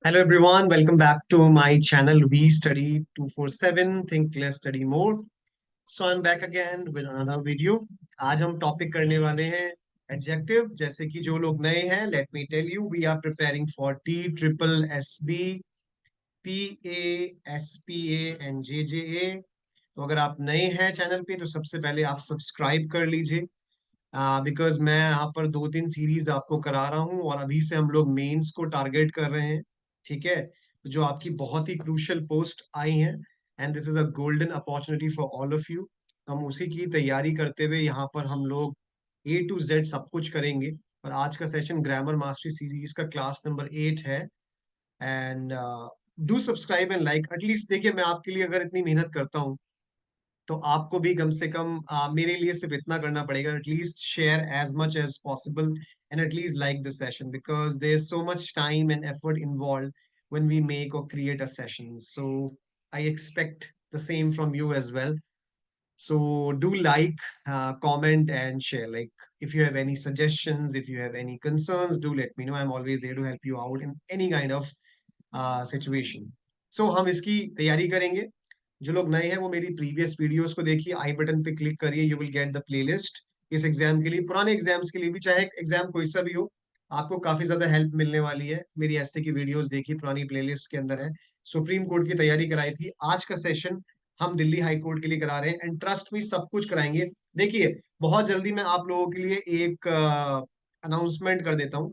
Hello everyone, welcome back to my channel. We study 247 Think Less Study More. So I'm back again with another video. आज हम topic करने वाले हैं adjective. जैसे कि जो लोग नए हैं, let me tell you, we are preparing for T triple S B P A S P A and J J A. तो अगर आप नए हैं चैनल पे तो सबसे पहले आप सब्सक्राइब कर लीजिए, बिकॉज मैं यहाँ पर 2-3 सीरीज आपको करा रहा हूँ और अभी से हम लोग मेंस को टारगेट कर रहे हैं। ठीक है, तो जो आपकी बहुत ही क्रूशियल पोस्ट आई हैं, and this is a golden opportunity for all of you. हम उसी की तैयारी करते हुए यहाँ पर हम लोग A to Z सब कुछ करेंगे। और आज का सेशन ग्रामर मास्टरी सीरीज का क्लास नंबर 8 है। And do subscribe and like at least. देखिए, मैं आपके लिए अगर इतनी मेहनत करता हूँ तो आपको भी कम से कम मेरे लिए सिर्फ इतना करना पड़ेगा, at least share as much as possible and at least like the session, because there is so much time and effort involve when we make or create a session. So I expect the same from you as well. So do like, comment and share. Like if you have any suggestions, if you have any concerns, do let me know. I'm always there to help you out in any kind of situation. So हम इसकी तैयारी करेंगे। जो लोग नए हैं वो मेरी प्रीवियस वीडियोस को देखिए, आई बटन पे क्लिक करिए, you will get the playlist. इस एग्जाम के लिए, पुराने एग्जाम्स के लिए भी, चाहे एग्जाम कोई सा भी हो, आपको काफी ज्यादा हेल्प मिलने वाली है। मेरी ऐसे की वीडियोस देखिए, पुरानी प्लेलिस्ट के अंदर है। सुप्रीम कोर्ट की तैयारी कराई थी, आज का सेशन हम दिल्ली हाई कोर्ट के लिए करा रहे हैं, एंड ट्रस्ट में सब कुछ कराएंगे। देखिए, बहुत जल्दी मैं आप लोगों के लिए एक अनाउंसमेंट कर देता हूँ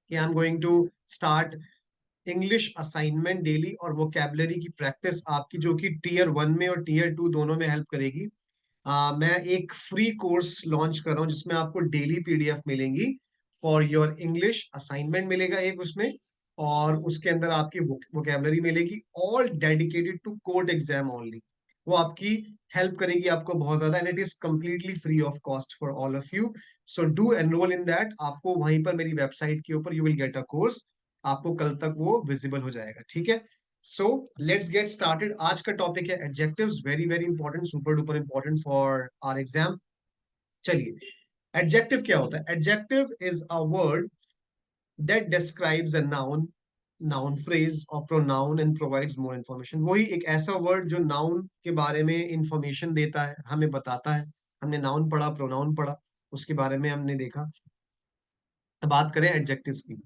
कि I am going to start English assignment daily और वोकेबलरी की प्रैक्टिस आपकी, जो कि टीयर 1 में और टीयर 2 दोनों में हेल्प करेगी। मैं एक फ्री कोर्स लॉन्च कर रहा हूँ जिसमें आपको डेली पीडीएफ मिलेंगी फॉर योर इंग्लिश असाइनमेंट, मिलेगा एक उसमें, और उसके अंदर आपकी वोकेबलरी मिलेगी, all dedicated to court exam only. वो आपकी हेल्प करेगी आपको बहुत ज्यादा, and it is completely free of cost for all of you. So do enrol in that. आपको वहीं पर मेरी वेबसाइट के ऊपर you will get a course, आपको कल तक वो विजिबल हो जाएगा। ठीक है, सो लेट्स गेट स्टार्टेड। आज का टॉपिक है adjectives, very very important, super duper important for our exam. चलिए, एडजेक्टिव क्या होता है? Adjective is a word that describes a noun, noun phrase or pronoun and provides more information. वही एक ऐसा वर्ड जो नाउन के बारे में इंफॉर्मेशन देता है, हमें बताता है। हमने नाउन पढ़ा, प्रोनाउन पढ़ा, उसके बारे में हमने देखा। अब बात करें एडजेक्टिव्स की,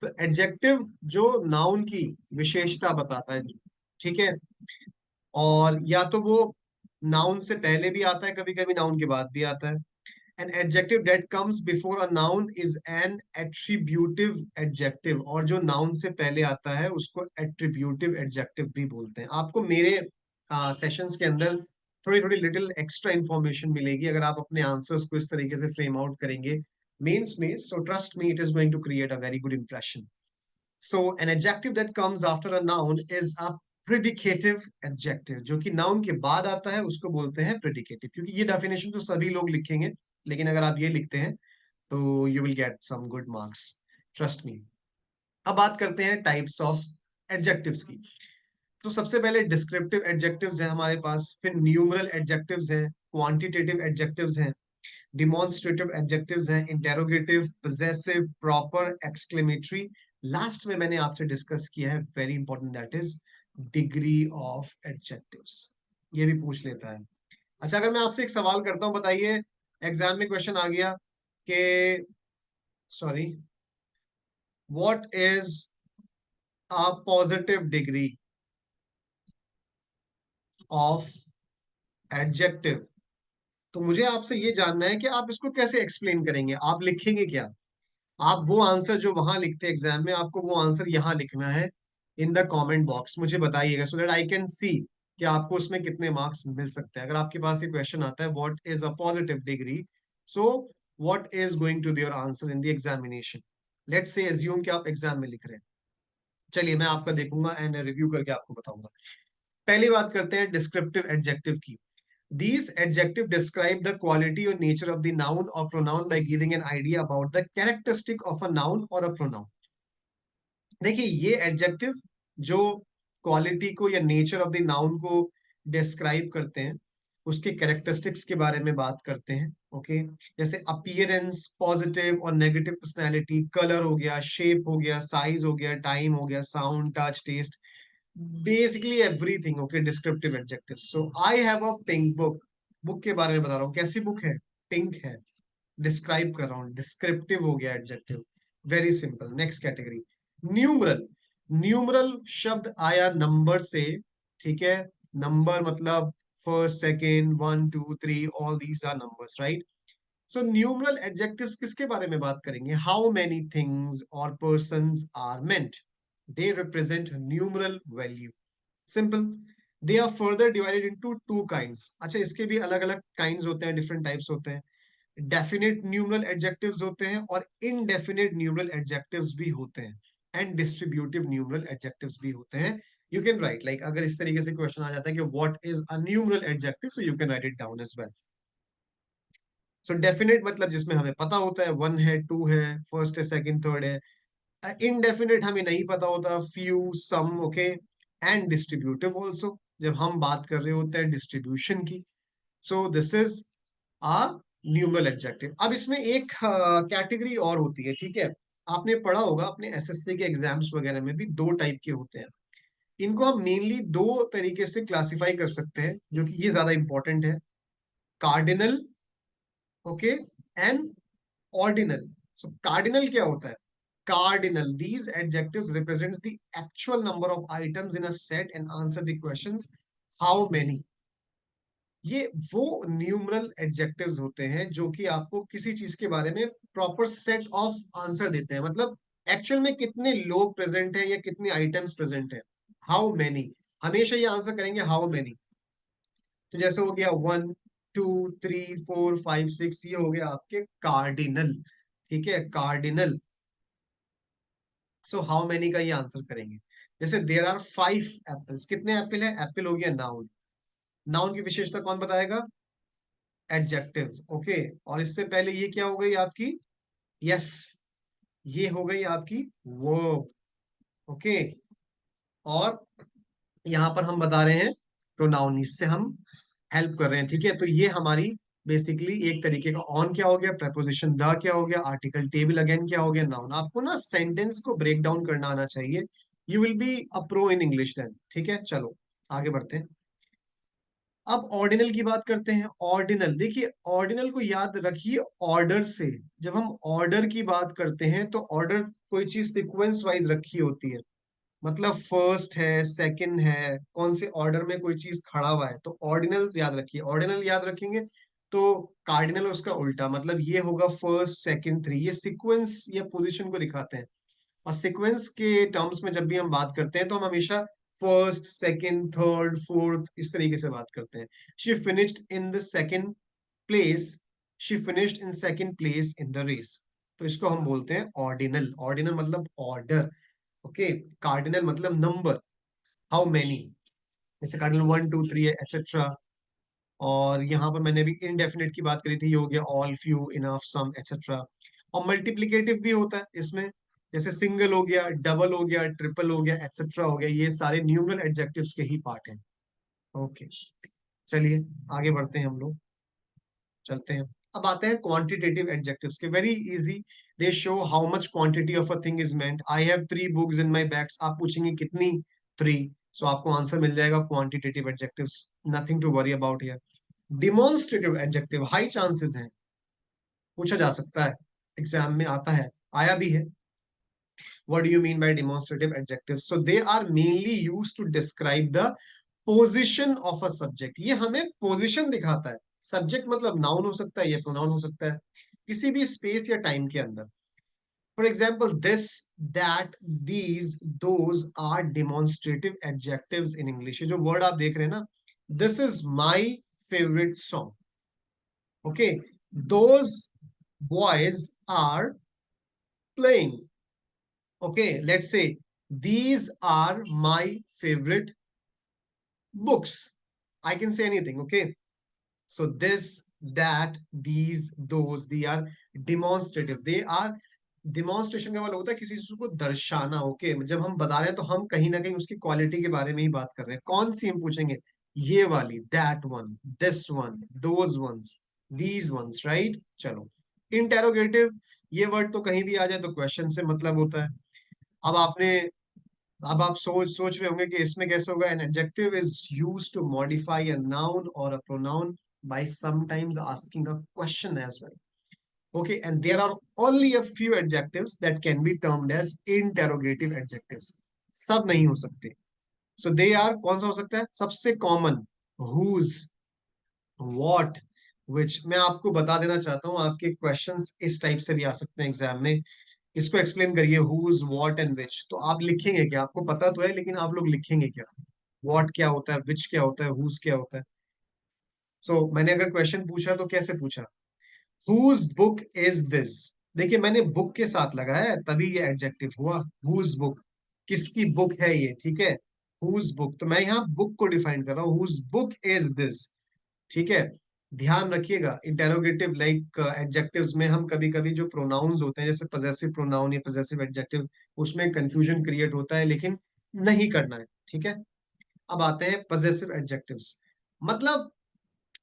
तो एडजेक्टिव जो नाउन की विशेषता बताता है, ठीक है, और या तो वो नाउन से पहले भी आता है, कभी कभी नाउन के बाद भी आता है। An adjective that comes before a noun is an attributive adjective, और जो नाउन से पहले आता है उसको एट्रीब्यूटिव एडजेक्टिव भी बोलते हैं। आपको मेरे सेशंस के अंदर थोड़ी थोड़ी लिटिल एक्स्ट्रा इंफॉर्मेशन मिलेगी अगर आप अपने आंसर्स को इस तरीके से फ्रेम आउट करेंगे मेंस में। So trust me, it is going to create a very good impression. So an adjective that comes after a noun is a predicative adjective. जो कि noun के बाद आता है उसको बोलते हैं predicative. क्योंकि ये definition तो सभी लोग लिखेंगे, लेकिन अगर आप ये लिखते हैं तो you will get some good marks. Trust me. अब बात करते हैं types of adjectives की। तो सबसे पहले descriptive adjectives हैं हमारे पास, फिर numeral adjectives हैं, quantitative adjectives हैं, demonstrative adjectives हैं, interrogative, possessive, proper, exclamatory. Last में मैंने आपसे डिस्कस किया है, very important, that is degree of adjectives. ये भी पूछ लेता है। अच्छा, अगर मैं आपसे एक सवाल करता हूं, बताइए, एग्जाम में क्वेश्चन आ गया कि, sorry, what is a positive degree of adjective, तो मुझे आपसे ये जानना है कि आप इसको कैसे एक्सप्लेन करेंगे, आप लिखेंगे क्या? आप वो आंसर जो वहां लिखते हैं एग्जाम में, आपको वो आंसर यहाँ लिखना है इन द कमेंट बॉक्स। मुझे बताइएगा so that I can see कि आपको उसमें कितने मार्क्स मिल सकते हैं। अगर आपके पास ये क्वेश्चन आता है what is a positive degree, so what is going to be your answer in the examination. Let's say assume कि आप एग्जाम में लिख रहे हैं। चलिए, मैं आपका देखूंगा एंड रिव्यू करके आपको बताऊंगा। पहली बात करते हैं डिस्क्रिप्टिव एडजेक्टिव की। These adjectives describe the quality or nature of the noun or pronoun by giving an idea about the characteristic of a noun or a pronoun. देखिए, ये एडजेक्टिव जो क्वालिटी को या नेचर ऑफ द नाउन को describe करते हैं, उसके characteristics के बारे में बात करते हैं। ओके। जैसे अपीयरेंस, पॉजिटिव और नेगेटिव पर्सनैलिटी, कलर हो गया, शेप हो गया, साइज हो गया, टाइम हो गया, sound, touch, taste, basically everything. Okay, descriptive adjective. So I have a pink book, book के बारे में बता रहा हूँ, कैसी बुक है, पिंक है, डिस्क्राइब कर रहा हूँ, डिस्क्रिप्टिव हो गया adjective. Very simple. Next category, numeral. Numeral शब्द आया नंबर से, ठीक है। नंबर मतलब first, second, one, two, three, all these are numbers, right. So numeral adjectives किसके बारे में बात करेंगे? हाउ मेनी थिंग्स और persons are meant, they represent numeral value. Simple. They are further divided into two kinds. अच्छा, इसके भी अलग अलग काइंड्स होते हैं, डिफरेंट टाइप्स होते हैं। डेफिनेट न्यूमरल एडजेक्टिव्स होते हैं और इनडेफिनेट न्यूमरल एडजेक्टिव्स भी होते हैं, एंड डिस्ट्रीब्यूटिव न्यूमरल एडजेक्टिव्स भी होते हैं। यू कैन राइट, लाइक अगर इस तरीके से क्वेश्चन आ जाता है कि what is a numeral adjective, so you can write it down as well. So definite मतलब जिसमें हमें पता होता है, वन है, टू है, फर्स्ट है, सेकंड, थर्ड है। इनडेफिनेट हमें नहीं पता होता, few, some, okay. And distributive also, जब हम बात कर रहे होते हैं डिस्ट्रीब्यूशन की। So this is a numeral adjective. अब इसमें एक कैटेगरी और होती है, ठीक है। आपने पढ़ा होगा अपने एसएससी के एग्जाम्स वगैरह में भी, दो टाइप के होते हैं। इनको हम मेनली दो तरीके से क्लासिफाई कर सकते हैं, जो कि ये ज्यादा इंपॉर्टेंट है। Cardinal, okay, and ordinal. So cardinal क्या होता है? Cardinal, these adjectives represents the actual number of items in a set and answer the questions how many। ये वो न्यूमरल एडजेक्टिव्स होते हैं जो कि आपको किसी चीज के बारे में प्रॉपर सेट ऑफ आंसर देते हैं, मतलब एक्चुअल में कितने लोग प्रेजेंट हैं या कितने आइटम्स प्रेजेंट हैं। हाउ मेनी, हमेशा ये आंसर करेंगे हाउ मेनी। तो जैसे हो गया one, two, three, four, five, six, ये हो गया आपके कार्डिनल, ठीक है, कार्डिनल। सो हाउ मेनी का ये आंसर करेंगे। जैसे देर आर फाइव एप्पल्स, कितने एप्पल है? एप्पल हो गया नाउन। नाउन की विशेषता कौन बताएगा? Adjective, okay. और इससे पहले ये क्या हो गई आपकी? यस, ये हो गई आपकी वर्ब, ओके। और यहां पर हम बता रहे हैं प्रोनाउन, इससे हम हेल्प कर रहे हैं, ठीक है। तो ये हमारी बेसिकली एक तरीके का ऑन क्या हो गया, प्रपोजिशन द क्या हो गया, आर्टिकल टेबल अगेन क्या हो गया, नाउन। आपको ना सेंटेंस को ब्रेक डाउन करना आना चाहिए, you will be a pro in English then, ठीक है। चलो आगे बढ़ते हैं। अब ऑर्डिनल की बात करते हैं। ऑर्डिनल, देखिए ऑर्डिनल को याद रखिए ऑर्डर से। जब हम ऑर्डर की बात करते हैं तो ऑर्डर कोई चीज सीक्वेंस वाइज रखी होती है, मतलब फर्स्ट है, सेकंड है, कौन से ऑर्डर में कोई चीज खड़ा हुआ है, तो ऑर्डिनल याद रखिए। ऑर्डिनल याद रखेंगे तो कार्डिनल उसका उल्टा, मतलब ये होगा फर्स्ट, सेकंड, थ्री, ये सीक्वेंस या पोजीशन को दिखाते हैं। और सीक्वेंस के टर्म्स में जब भी हम बात करते हैं तो हम हमेशा फर्स्ट, सेकंड, थर्ड, फोर्थ इस तरीके से बात करते हैं। She finished in the second place, she finished in second place in the race. तो इसको हम बोलते हैं ऑर्डिनल। ऑर्डिनल मतलब ऑर्डर, ओके। कार्डिनल मतलब नंबर, हाउ मेनी। जैसे cardinal one, two, three etcetera. और यहाँ पर मैंने भी इनडेफिनेट की बात करी थी, ये हो गया ऑल, फ्यू, इनफ, सम एक्सेट्रा। और मल्टीप्लिकेटिव भी होता है इसमें, जैसे सिंगल हो गया, डबल हो गया, ट्रिपल हो गया, एक्सेट्रा हो गया, ये सारे न्यूमरल एडजेक्टिव्स के ही पार्ट हैं। ओके, चलिए आगे बढ़ते हैं हम लोग, चलते हैं। अब आते हैं क्वांटिटेटिव एडजेक्टिव्स के, very easy. They show how much quantity of a thing is meant. I have three books in my bags, आप पूछेंगे कितनी? थ्री। सो आपको आंसर मिल जाएगा quantitative adjectives, nothing to worry about here. Demonstrative adjective high chances हैं, पूछा जा सकता है, एग्जाम में आता है, आया भी है। What do you mean by demonstrative adjectives? So they are mainly used to describe the position of a subject। ये हमें पोजीशन दिखाता है। सब्जेक्ट मतलब नाउन हो सकता है या प्रोनाउन हो सकता है, किसी भी स्पेस या टाइम के अंदर। For example this, that, these, those are demonstrative adjectives in English. ये जो वर्ड आप देख रहे हैं ना, this is my favourite song, okay. Those boys are playing, okay. Let's say these are my favorite books, I can say anything, okay. So this, that, these, those, they are demonstrative, they are demonstration का मतलब होता है किसी चीज को दर्शाना, okay. जब हम बता रहे हैं तो हम कहीं ना कहीं उसकी क्वालिटी के बारे में ही बात कर रहे हैं। कौन सी हम पूछेंगे? ये वाली, that one, this one, those ones, these ones, right. चलो, इंटेरोगेटिव, ये वर्ड तो कहीं भी आ जाए तो क्वेश्चन से मतलब होता है। अब आपने अब आप सोच रहे होंगे कि इसमें कैसे होगा। An adjective is used to modify a noun or a pronoun by sometimes asking a question as well. Okay, and there are only a few adjectives that can be termed as interrogative adjectives. सब नहीं हो सकते। So they are, कौन सा हो सकता है सबसे कॉमन? whose, what, which। मैं आपको बता देना चाहता हूँ, आपके क्वेश्चंस इस टाइप से भी आ सकते हैं एग्जाम में। इसको एक्सप्लेन करिए, whose, what and which। तो आप लिखेंगे क्या? आपको पता तो है, लेकिन आप लोग लिखेंगे क्या? what क्या होता है, which क्या होता है, whose क्या होता है? मैंने अगर क्वेश्चन पूछा तो कैसे पूछा? whose book is this। देखिए, मैंने बुक के साथ लगाया है, तभी ये एडजेक्टिव हुआ। whose book, किसकी बुक है ये, ठीक है। whose book, तो मैं यहाँ बुक को डिफाइन कर रहा हूँ, whose book is this, ठीक है। ध्यान रखिएगा, इंटेरोगेटिव लाइक एडजेक्टिव्स में हम कभी कभी जो प्रोनाउंस होते हैं, जैसे पजेसिव प्रोनाउन या पजेसिव एडजेक्टिव, उसमें कंफ्यूजन क्रिएट होता है, लेकिन नहीं करना है, ठीक है। अब आते हैं पजेसिव एडजेक्टिव्स। मतलब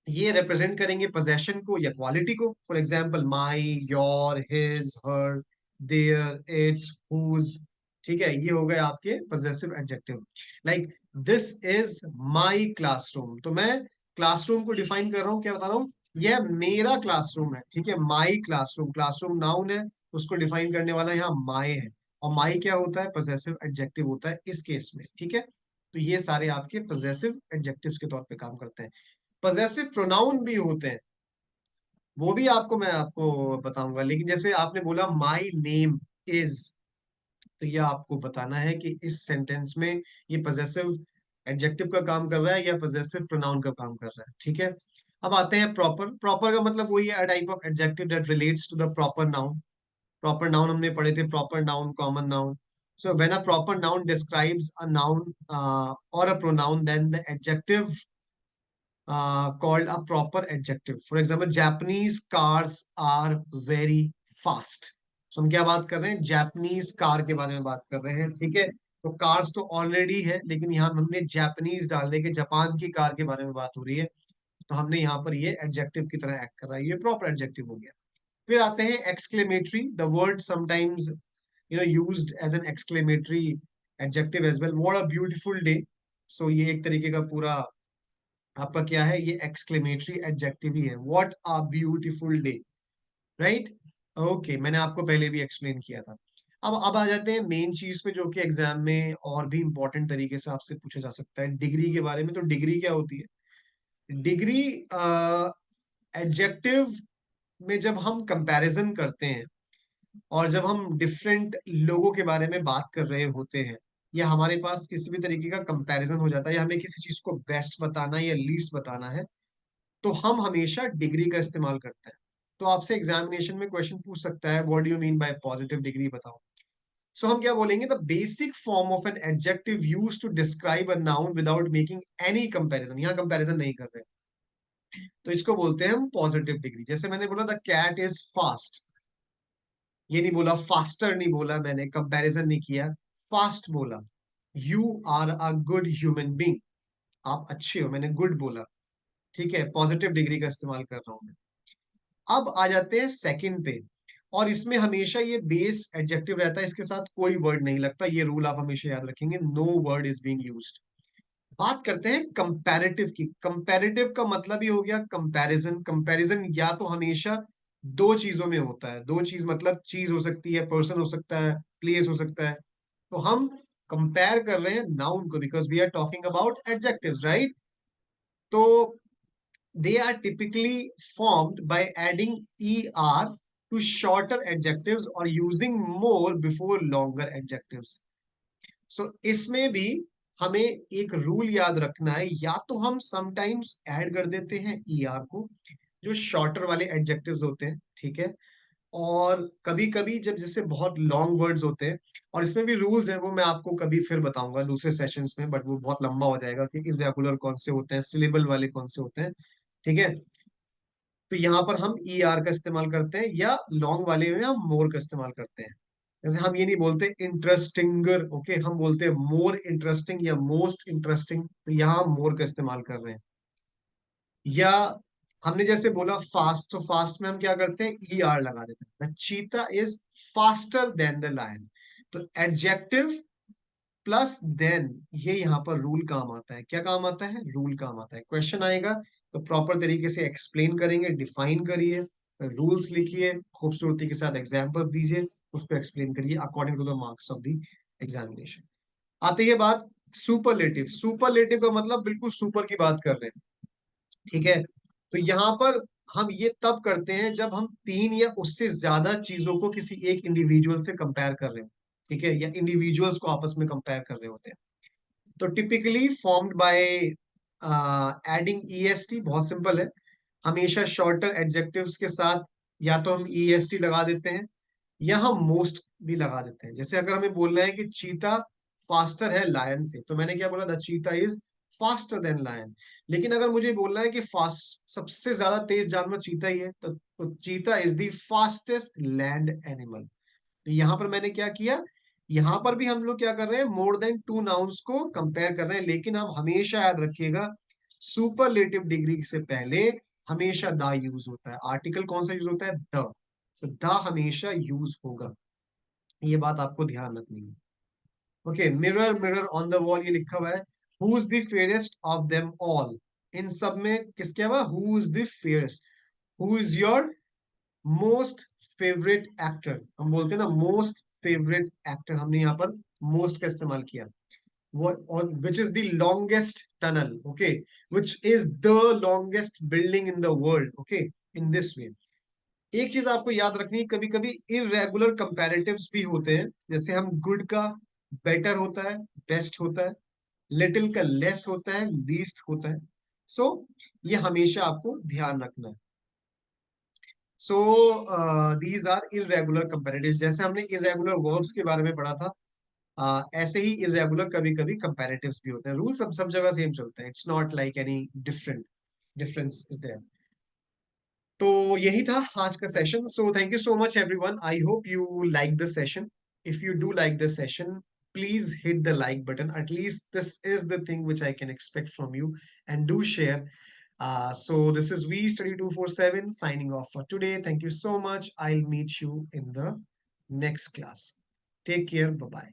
ये रिप्रेजेंट करेंगे पोजेशन को या क्वालिटी को। For example, my, your, his, her, their, its, whose, ठीक है। ये हो गए आपके possessive adjective. Like this is my classroom, तो मैं क्लासरूम को डिफाइन कर रहा हूँ, क्या बता रहा हूँ? यह मेरा क्लासरूम है, ठीक है। माई क्लासरूम, क्लासरूम नाउन है, उसको डिफाइन करने वाला यहाँ माई है। और माई क्या होता है? पोजेसिव एडजेक्टिव होता है इस केस में, ठीक है। तो ये सारे आपके पोजेसिव एडजेक्टिव्स के तौर पे काम करते हैं। पजेसिव प्रोनाउन भी होते हैं, वो भी मैं आपको बताऊंगा। लेकिन जैसे आपने बोला माई नेम इज, तो ये आपको बताना है कि इस सेंटेंस में ये पजेसिव एडजेक्टिव का काम कर रहा है या पजेसिव प्रोनाउन का काम कर रहा है, ठीक है। अब आते हैं प्रॉपर। प्रॉपर का मतलब वही है, type of adjective that relates to the proper noun. Proper noun हमने पढ़े थे, proper noun, common noun. So when a proper noun describes a noun or a pronoun, then the adjective called a proper adjective. For example, Japanese cars are very fast. So हम क्या बात कर रहे हैं? Japanese car के बारे में बात कर रहे हैं, ठीक है। तो कार्स तो ऑलरेडी है, लेकिन यहाँ हमने जापानीज डाल दे के जापान की कार के बारे में बात हो रही है, तो हमने यहाँ पर ये एडजेक्टिव की तरह एक्ट कर रहा है, ये प्रॉपर एडजेक्टिव हो गया। फिर आते हैं exclamatory. The word sometimes used as an exclamatory adjective as well. What a beautiful day। So ये एक तरीके का पूरा आपका क्या है, ये एक्सक्लेमेटरी एडजेक्टिव ही है। What a beautiful day, right. Okay, मैंने आपको पहले भी एक्सप्लेन किया था। अब आ जाते हैं मेन चीज पे, जो कि एग्जाम में और भी इंपॉर्टेंट तरीके से आपसे पूछा जा सकता है, डिग्री के बारे में। तो डिग्री क्या होती है? डिग्री एडजेक्टिव में जब हम कंपैरिजन करते हैं और जब हम डिफरेंट लोगों के बारे में बात कर रहे होते हैं, या हमारे पास किसी भी तरीके का कंपैरिजन हो जाता है, या हमें किसी चीज को बेस्ट बताना है या लीस्ट बताना है, तो हम हमेशा डिग्री का इस्तेमाल करते हैं। तो आपसे एग्जामिनेशन में क्वेश्चन पूछ सकता है, what do you mean by positive degree, बताओ। हम क्या बोलेंगे? The basic form of an adjective used to describe a noun without making any comparison. यहाँ कंपैरिजन नहीं कर रहे, तो इसको बोलते हैं हम पॉजिटिव डिग्री। जैसे मैंने बोला द कैट इज फास्ट, ये नहीं बोला फास्टर, नहीं बोला मैंने, कंपैरिजन नहीं किया, फास्ट बोला। You are a good human being, आप अच्छे हो, मैंने गुड बोला, ठीक है। पॉजिटिव डिग्री का इस्तेमाल कर रहा हूं मैं। अब आ जाते हैं सेकंड पे, और इसमें हमेशा ये बेस एडजेक्टिव रहता है, इसके साथ कोई वर्ड नहीं लगता। ये रूल आप हमेशा याद रखेंगे, no word is being used. बात करते हैं कंपैरेटिव की। कंपैरेटिव का मतलब ही हो गया कंपैरिजन। कंपैरिजन या तो हमेशा दो चीजों में होता है। दो चीज मतलब चीज हो सकती है, पर्सन हो सकता है, प्लेस हो सकता है। तो हम कंपेयर कर रहे हैं नाउन को, because we are talking about adjectives, right. तो they are typically formed by adding er to shorter adjectives or using more before longer adjectives. इसमें भी हमें एक रूल याद रखना है, या तो हम समटाइम्स ऐड कर देते हैं er को, जो शॉर्टर वाले एडजेक्टिव्स होते हैं, ठीक है। और कभी कभी जब जैसे बहुत लॉन्ग वर्ड्स होते हैं, और इसमें भी रूल्स है, वो मैं आपको कभी फिर बताऊंगा दूसरे सेशंस में, बट वो बहुत लंबा हो जाएगा कि इरेगुलर कौन से होते हैं, सिलेबल वाले कौन से होते हैं, ठीक है। तो यहाँ पर हम ई आर का इस्तेमाल करते हैं, या लॉन्ग वाले में हम मोर का इस्तेमाल करते हैं। जैसे हम ये नहीं बोलते इंटरेस्टिंगर, ओके, हम बोलते हैं मोर इंटरेस्टिंग या मोस्ट इंटरेस्टिंग, तो यहाँ हम मोर का इस्तेमाल कर रहे हैं। या हमने जैसे बोला फास्ट, तो फास्ट में हम क्या करते हैं, ई आर लगा देते हैं, the cheetah is faster than the lion. तो एडजेक्टिव प्लस देन, ये यहाँ पर रूल काम आता है। क्या काम आता है, रूल काम आता है। क्वेश्चन आएगा तो प्रॉपर तरीके से एक्सप्लेन करेंगे, डिफाइन करिए, रूल्स लिखिए, खूबसूरती के साथ एग्जांपल्स दीजिए, उसको एक्सप्लेन करिए according to the marks of the examination. आती है बात सुपरलेटिव। सुपरलेटिव का मतलब बिल्कुल सुपर की बात कर रहे हैं, ठीक है। तो यहाँ पर हम ये तब करते हैं जब हम तीन या उससे ज्यादा चीजों को किसी एक इंडिविजुअल से कंपेयर कर रहे हो, ठीक है, या इंडिविजुअल्स को आपस में कंपेयर कर रहे होते हैं। तो typically formed by adding EST, बहुत सिंपल है। हमेशा शॉर्टर एडजेक्टिव्स के साथ या तो हम ईएसटी लगा देते हैं या हम मोस्ट भी लगा देते हैं। जैसे अगर हमें बोलना है कि चीता फास्टर है लायन से, तो मैंने क्या बोला, the cheetah is faster then lion. लेकिन अगर मुझे बोलना है कि फास्ट, सबसे ज्यादा तेज जानवर चीता ही है, तो चीता is the fastest land animal. तो यहां पर मैंने क्या किया, यहां पर भी हम लोग क्या कर रहे हैं, मोर देन टू नाउन्स को कंपेयर कर रहे हैं। लेकिन आप हमेशा याद रखिएगा, सुपरलेटिव डिग्री से पहले हमेशा द यूज होता है। आर्टिकल कौन सा यूज होता है, द। सो द हमेशा यूज होगा, ये बात आपको ध्यान रखनी है। Okay, mirror mirror on the wall, ये लिखा हुआ है, who is the fairest of them all. इन सब में किसके हुआ, who is the fairest, who is your most favourite actor. हम बोलते हैं ना मोस्ट फेवरेट एक्टर, हमने यहाँ पर मोस्ट का इस्तेमाल किया। what or which is the longest tunnel, okay, which is the longest building in the world, okay, in this way। एक चीज आपको याद रखनी है, कभी कभी इरेगुलर कंपैरेटिव्स भी होते हैं। जैसे हम गुड का बेटर होता है, बेस्ट होता है, लिटिल का लेस होता है, लीस्ट होता है। सो ये हमेशा आपको ध्यान रखना है। So these are irregular comparative. जैसे हमने इरेगुलर वर्ब्स के बारे में पढ़ा था, ऐसे ही इरेगुलर कभी कभी कंपैरेटिव्स भी होते हैं। रूल सब सब जगह सेम चलते हैं, it's not like any different difference is there. तो यही था आज का session. So thank you so much everyone, I hope you like this session. If you do like this session, please hit the like button. At least this is the thing which I can expect from you, and do share. So this is We Study 247 signing off for today. Thank you so much. I'll meet you in the next class. Take care. Bye bye.